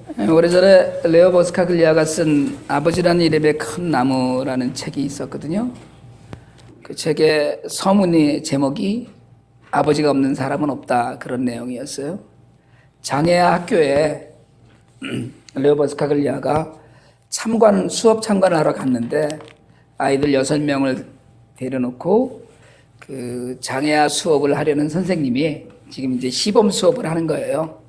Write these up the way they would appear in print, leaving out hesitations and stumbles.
오래전에 레오 버스카글리아가 쓴 아버지라는 이름의 큰 나무라는 책이 있었거든요. 그 책의 서문의 제목이 아버지가 없는 사람은 없다, 그런 내용이었어요. 장애아 학교에 레오 버스카글리아가 수업 참관을 하러 갔는데 아이들 6명을 데려놓고 그 장애아 수업을 하려는 선생님이 지금 이제 시범 수업을 하는 거예요.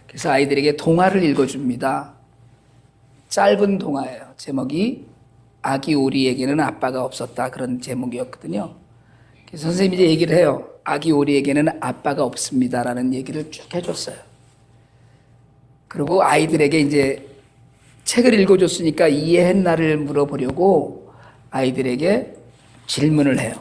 그래서 아이들에게 동화를 읽어줍니다. 짧은 동화예요. 제목이 아기 오리에게는 아빠가 없었다, 그런 제목이었거든요. 그래서 선생님이 이제 얘기를 해요. 아기 오리에게는 아빠가 없습니다라는 얘기를 쭉 해줬어요. 그리고 아이들에게 이제 책을 읽어줬으니까 이해했나를 물어보려고 아이들에게 질문을 해요.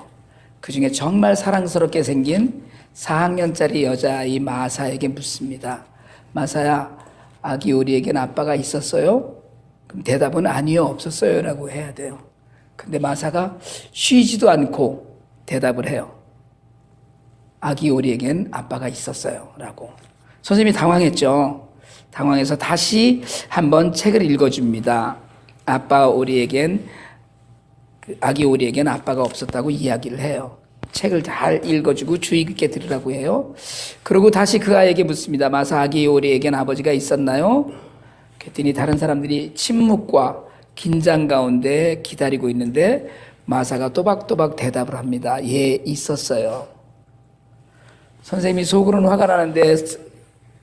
그 중에 정말 사랑스럽게 생긴 4학년짜리 여자아이 마사에게 묻습니다. 마사야, 아기 오리에게는 아빠가 있었어요? 그럼 대답은 아니요, 없었어요 라고 해야 돼요. 근데 마사가 쉬지도 않고 대답을 해요. 아기 오리에겐 아빠가 있었어요 라고. 선생님이 당황했죠. 당황해서 다시 한번 책을 읽어줍니다. 아기 오리에겐 아빠가 없었다고 이야기를 해요. 책을 잘 읽어주고 주의 깊게 들으라고 해요. 그리고 다시 그 아이에게 묻습니다. 마사, 아기 오리에겐 아버지가 있었나요? 그랬더니 다른 사람들이 침묵과 긴장 가운데 기다리고 있는데 마사가 또박또박 대답을 합니다. 예, 있었어요. 선생님이 속으로는 화가 나는데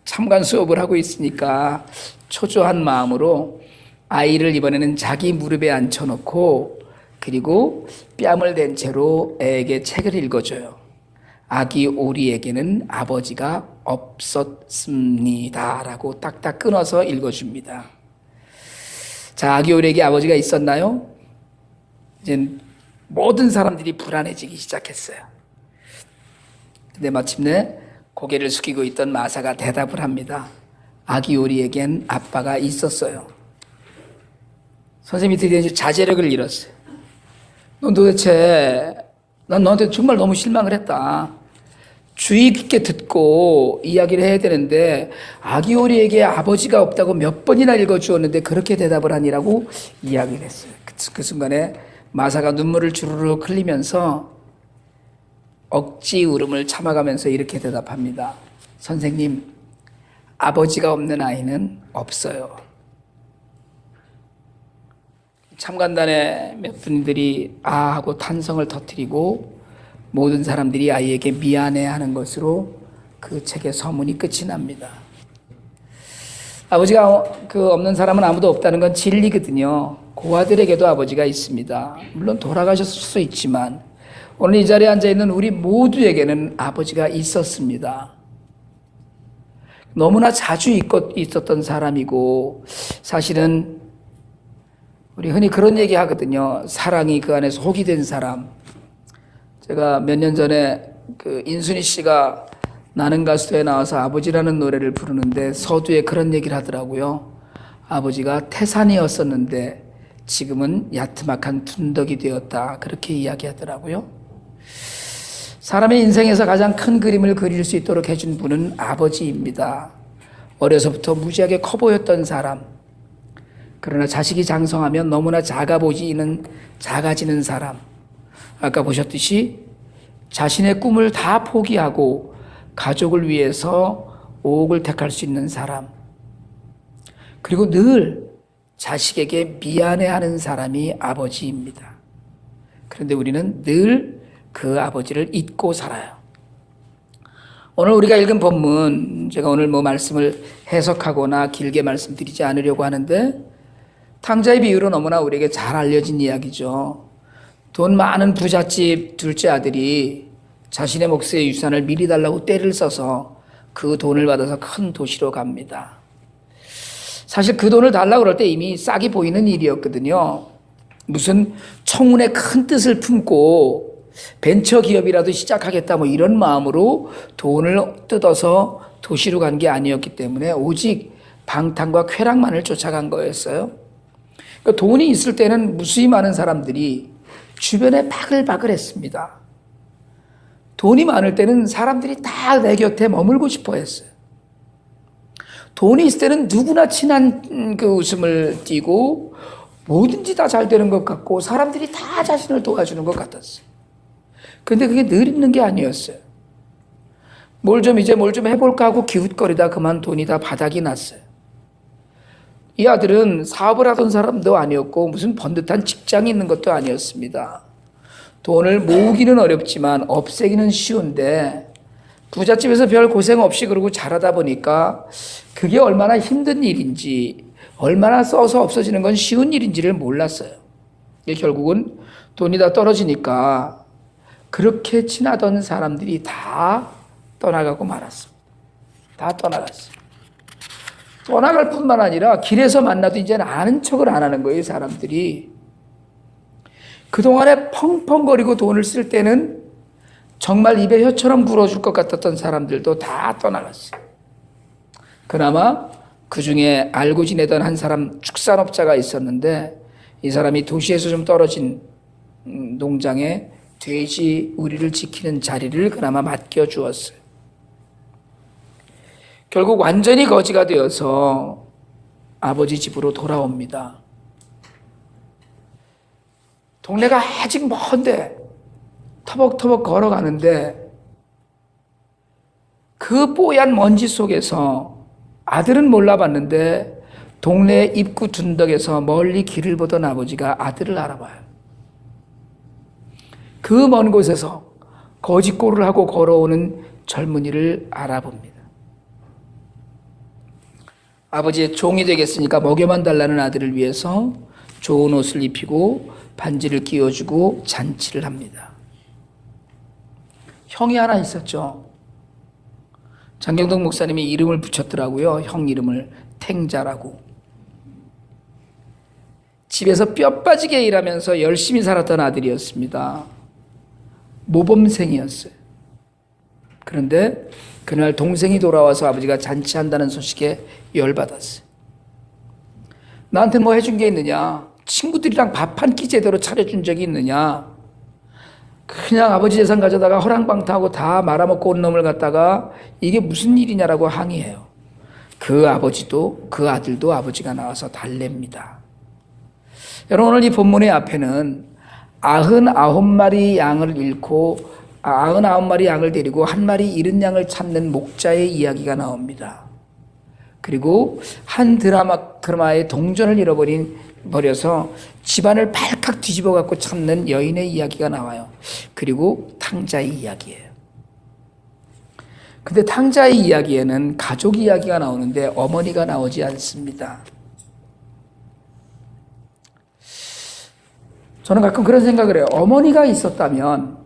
참관 수업을 하고 있으니까 초조한 마음으로 아이를 이번에는 자기 무릎에 앉혀놓고 그리고 뺨을 댄 채로 애에게 책을 읽어줘요. 아기 오리에게는 아버지가 없었습니다 라고 딱딱 끊어서 읽어줍니다. 자, 아기 오리에게 아버지가 있었나요? 이제 모든 사람들이 불안해지기 시작했어요. 근데 마침내 고개를 숙이고 있던 마사가 대답을 합니다. 아기 오리에겐 아빠가 있었어요. 선생님이 드디어 자제력을 잃었어요. 난 너한테 정말 너무 실망을 했다. 주의 깊게 듣고 이야기를 해야 되는데 아기 오리에게 아버지가 없다고 몇 번이나 읽어주었는데 그렇게 대답을 하니라고 이야기를 했어요. 그 순간에 마사가 눈물을 주르륵 흘리면서 억지 울음을 참아가면서 이렇게 대답합니다. 선생님, 아버지가 없는 아이는 없어요. 참관단의 몇 분들이 아 하고 탄성을 터뜨리고 모든 사람들이 아이에게 미안해하는 것으로 그 책의 서문이 끝이 납니다. 아버지가 없는 사람은 아무도 없다는 건 진리거든요. 고아들에게도 아버지가 있습니다. 물론 돌아가셨을 수 있지만 오늘 이 자리에 앉아있는 우리 모두에게는 아버지가 있었습니다. 너무나 자주 있었던 사람이고 사실은 우리 흔히 그런 얘기 하거든요. 사랑이 그 안에서 혹이 된 사람. 제가 몇 년 전에 그 인순이 씨가 나는 가수에 나와서 아버지라는 노래를 부르는데 서두에 그런 얘기를 하더라고요. 아버지가 태산이었었는데 지금은 야트막한 둔덕이 되었다. 그렇게 이야기하더라고요. 사람의 인생에서 가장 큰 그림을 그릴 수 있도록 해준 분은 아버지입니다. 어려서부터 무지하게 커 보였던 사람. 그러나 자식이 장성하면 너무나 작아지는 사람. 아까 보셨듯이 자신의 꿈을 다 포기하고 가족을 위해서 오옥을 택할 수 있는 사람. 그리고 늘 자식에게 미안해하는 사람이 아버지입니다. 그런데 우리는 늘 그 아버지를 잊고 살아요. 오늘 우리가 읽은 본문, 제가 오늘 말씀을 해석하거나 길게 말씀드리지 않으려고 하는데 탕자의 비유로 너무나 우리에게 잘 알려진 이야기죠. 돈 많은 부잣집 둘째 아들이 자신의 몫의 유산을 미리 달라고 떼를 써서 그 돈을 받아서 큰 도시로 갑니다. 사실 그 돈을 달라고 그럴 때 이미 싹이 보이는 일이었거든요. 무슨 청운의 큰 뜻을 품고 벤처기업이라도 시작하겠다 이런 마음으로 돈을 뜯어서 도시로 간 게 아니었기 때문에 오직 방탕과 쾌락만을 쫓아간 거였어요. 그러니까 돈이 있을 때는 무수히 많은 사람들이 주변에 바글바글했습니다. 돈이 많을 때는 사람들이 다 내 곁에 머물고 싶어 했어요. 돈이 있을 때는 누구나 친한 그 웃음을 띠고 뭐든지 다 잘 되는 것 같고 사람들이 다 자신을 도와주는 것 같았어요. 그런데 그게 늘 있는 게 아니었어요. 뭘 좀 해볼까 하고 기웃거리다 그만 돈이 다 바닥이 났어요. 이 아들은 사업을 하던 사람도 아니었고 무슨 번듯한 직장이 있는 것도 아니었습니다. 돈을 모으기는 어렵지만 없애기는 쉬운데 부잣집에서 별 고생 없이 그러고 자라다 보니까 그게 얼마나 힘든 일인지, 얼마나 써서 없어지는 건 쉬운 일인지를 몰랐어요. 결국은 돈이 다 떨어지니까 그렇게 친하던 사람들이 다 떠나가고 말았습니다. 다 떠나갔어요. 떠나갈 뿐만 아니라 길에서 만나도 이제는 아는 척을 안 하는 거예요, 사람들이. 그동안에 펑펑거리고 돈을 쓸 때는 정말 입에 혀처럼 불어줄 것 같았던 사람들도 다 떠나갔어요. 그나마 그 중에 알고 지내던 한 사람 축산업자가 있었는데 이 사람이 도시에서 좀 떨어진 농장에 돼지 우리를 지키는 자리를 그나마 맡겨주었어요. 결국 완전히 거지가 되어서 아버지 집으로 돌아옵니다. 동네가 아직 먼데 터벅터벅 걸어가는데 그 뽀얀 먼지 속에서 아들은 몰라봤는데 동네 입구 둔덕에서 멀리 길을 보던 아버지가 아들을 알아봐요. 그 먼 곳에서 거지꼴을 하고 걸어오는 젊은이를 알아봅니다. 아버지의 종이 되겠으니까 먹여만 달라는 아들을 위해서 좋은 옷을 입히고 반지를 끼워주고 잔치를 합니다. 형이 하나 있었죠. 장경덕 목사님이 이름을 붙였더라고요. 형 이름을 탱자라고. 집에서 뼈 빠지게 일하면서 열심히 살았던 아들이었습니다. 모범생이었어요. 그런데 그날 동생이 돌아와서 아버지가 잔치한다는 소식에 열받았어요. 나한테 뭐 해준 게 있느냐? 친구들이랑 밥 한 끼 제대로 차려준 적이 있느냐? 그냥 아버지 재산 가져다가 허랑방탕하고 다 말아먹고 온 놈을 갖다가 이게 무슨 일이냐라고 항의해요. 그 아버지도 그 아들도 아버지가 나와서 달랩니다. 여러분, 오늘 이 본문의 앞에는 99마리 양을 잃고 99마리 양을 데리고 한 마리 잃은 양을 찾는 목자의 이야기가 나옵니다. 그리고 한 드라마의 동전을 버려서 집안을 발칵 뒤집어 갖고 찾는 여인의 이야기가 나와요. 그리고 탕자의 이야기예요. 근데 탕자의 이야기에는 가족 이야기가 나오는데 어머니가 나오지 않습니다. 저는 가끔 그런 생각을 해요. 어머니가 있었다면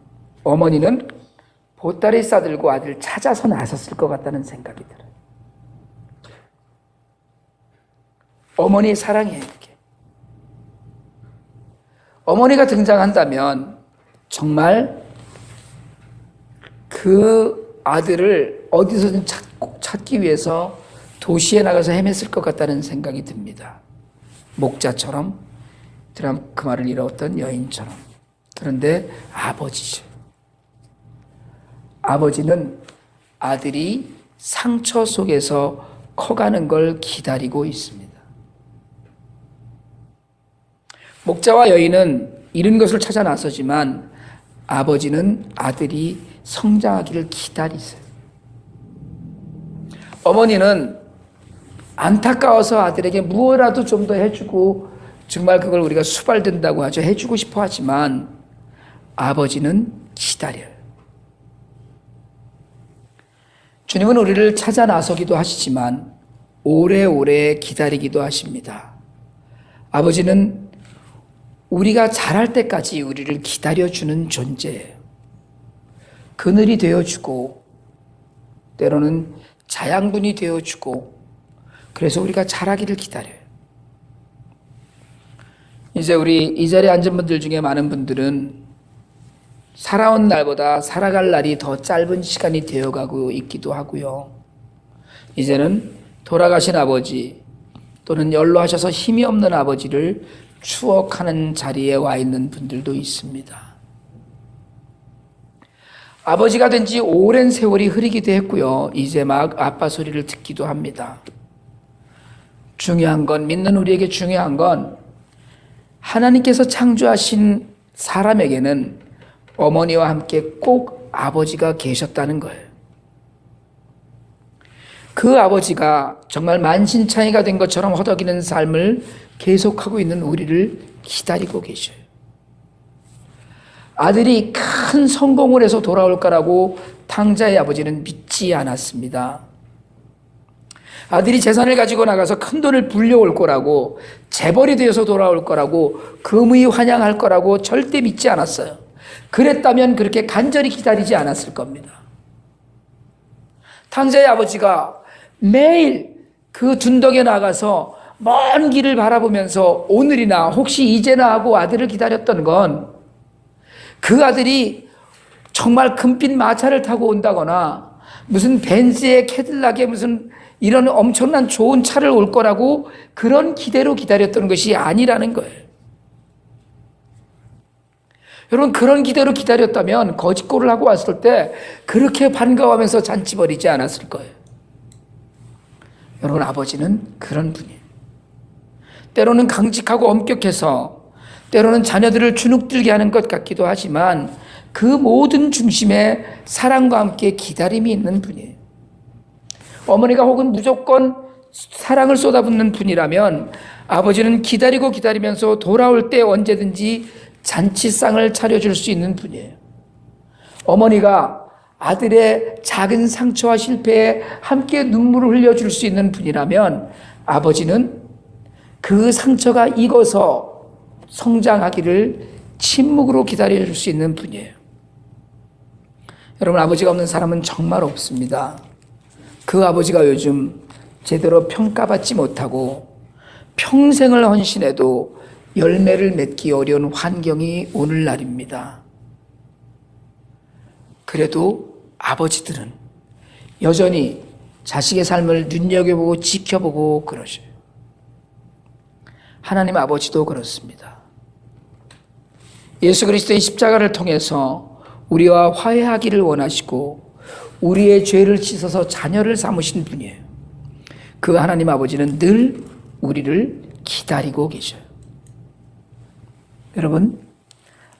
어머니는 보따리 싸들고 아들 찾아서 나섰을 것 같다는 생각이 들어요. 어머니의 사랑이에요, 이게. 어머니가 등장한다면 정말 그 아들을 어디서든 찾기 위해서 도시에 나가서 헤맸을 것 같다는 생각이 듭니다. 목자처럼, 그 말을 잃었던 여인처럼. 그런데 아버지죠. 아버지는 아들이 상처 속에서 커가는 걸 기다리고 있습니다. 목자와 여인은 잃은 것을 찾아 나서지만 아버지는 아들이 성장하기를 기다리세요. 어머니는 안타까워서 아들에게 무엇이라도 좀 더 해주고, 정말 그걸 우리가 수발된다고 하죠. 해주고 싶어 하지만 아버지는 기다려요. 주님은 우리를 찾아 나서기도 하시지만 오래오래 기다리기도 하십니다. 아버지는 우리가 자랄 때까지 우리를 기다려주는 존재예요. 그늘이 되어주고 때로는 자양분이 되어주고, 그래서 우리가 자라기를 기다려요. 이제 우리 이 자리에 앉은 분들 중에 많은 분들은 살아온 날보다 살아갈 날이 더 짧은 시간이 되어가고 있기도 하고요. 이제는 돌아가신 아버지 또는 연로하셔서 힘이 없는 아버지를 추억하는 자리에 와 있는 분들도 있습니다. 아버지가 된 지 오랜 세월이 흐르기도 했고요. 이제 막 아빠 소리를 듣기도 합니다. 중요한 건, 믿는 우리에게 중요한 건 하나님께서 창조하신 사람에게는 어머니와 함께 꼭 아버지가 계셨다는 거예요. 그 아버지가 정말 만신창이가 된 것처럼 허덕이는 삶을 계속하고 있는 우리를 기다리고 계셔요. 아들이 큰 성공을 해서 돌아올 거라고 탕자의 아버지는 믿지 않았습니다. 아들이 재산을 가지고 나가서 큰 돈을 불려올 거라고, 재벌이 되어서 돌아올 거라고, 금이 환영할 거라고 절대 믿지 않았어요. 그랬다면 그렇게 간절히 기다리지 않았을 겁니다. 탕자의 아버지가 매일 그 둔덕에 나가서 먼 길을 바라보면서 오늘이나 혹시 이제나 하고 아들을 기다렸던 건 그 아들이 정말 금빛 마차를 타고 온다거나 무슨 벤츠에 캐딜락에 무슨 이런 엄청난 좋은 차를 올 거라고 그런 기대로 기다렸던 것이 아니라는 거예요. 여러분, 그런 기대로 기다렸다면 거짓골을 하고 왔을 때 그렇게 반가워하면서 잔치 벌이지 않았을 거예요. 여러분, 아버지는 그런 분이에요. 때로는 강직하고 엄격해서, 때로는 자녀들을 주눅들게 하는 것 같기도 하지만 그 모든 중심에 사랑과 함께 기다림이 있는 분이에요. 어머니가 혹은 무조건 사랑을 쏟아붓는 분이라면 아버지는 기다리고 기다리면서 돌아올 때 언제든지 잔치상을 차려줄 수 있는 분이에요. 어머니가 아들의 작은 상처와 실패에 함께 눈물을 흘려줄 수 있는 분이라면 아버지는 그 상처가 익어서 성장하기를 침묵으로 기다려줄 수 있는 분이에요. 여러분, 아버지가 없는 사람은 정말 없습니다. 그 아버지가 요즘 제대로 평가받지 못하고 평생을 헌신해도 열매를 맺기 어려운 환경이 오늘날입니다. 그래도 아버지들은 여전히 자식의 삶을 눈여겨보고 지켜보고 그러셔요. 하나님 아버지도 그렇습니다. 예수 그리스도의 십자가를 통해서 우리와 화해하기를 원하시고 우리의 죄를 씻어서 자녀를 삼으신 분이에요. 그 하나님 아버지는 늘 우리를 기다리고 계셔요. 여러분,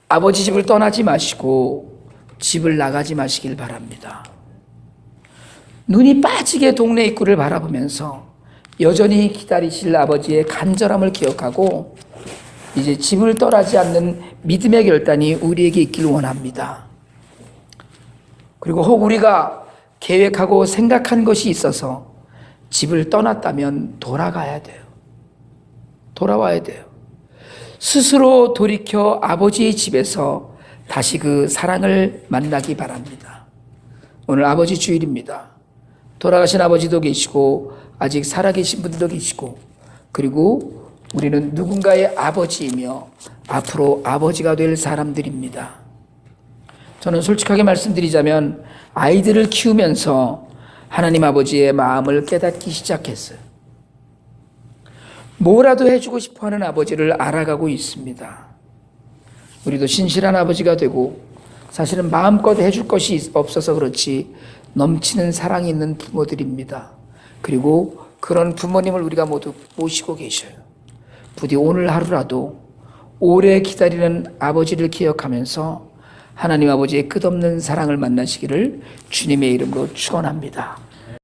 아버지 집을 떠나지 마시고 집을 나가지 마시길 바랍니다. 눈이 빠지게 동네 입구를 바라보면서 여전히 기다리실 아버지의 간절함을 기억하고 이제 집을 떠나지 않는 믿음의 결단이 우리에게 있길 원합니다. 그리고 혹 우리가 계획하고 생각한 것이 있어서 집을 떠났다면 돌아가야 돼요. 돌아와야 돼요. 스스로 돌이켜 아버지의 집에서 다시 그 사랑을 만나기 바랍니다. 오늘 아버지 주일입니다. 돌아가신 아버지도 계시고 아직 살아계신 분들도 계시고, 그리고 우리는 누군가의 아버지이며 앞으로 아버지가 될 사람들입니다. 저는 솔직하게 말씀드리자면 아이들을 키우면서 하나님 아버지의 마음을 깨닫기 시작했어요. 뭐라도 해주고 싶어하는 아버지를 알아가고 있습니다. 우리도 신실한 아버지가 되고, 사실은 마음껏 해줄 것이 없어서 그렇지 넘치는 사랑이 있는 부모들입니다. 그리고 그런 부모님을 우리가 모두 모시고 계셔요. 부디 오늘 하루라도 오래 기다리는 아버지를 기억하면서 하나님 아버지의 끝없는 사랑을 만나시기를 주님의 이름으로 축원합니다.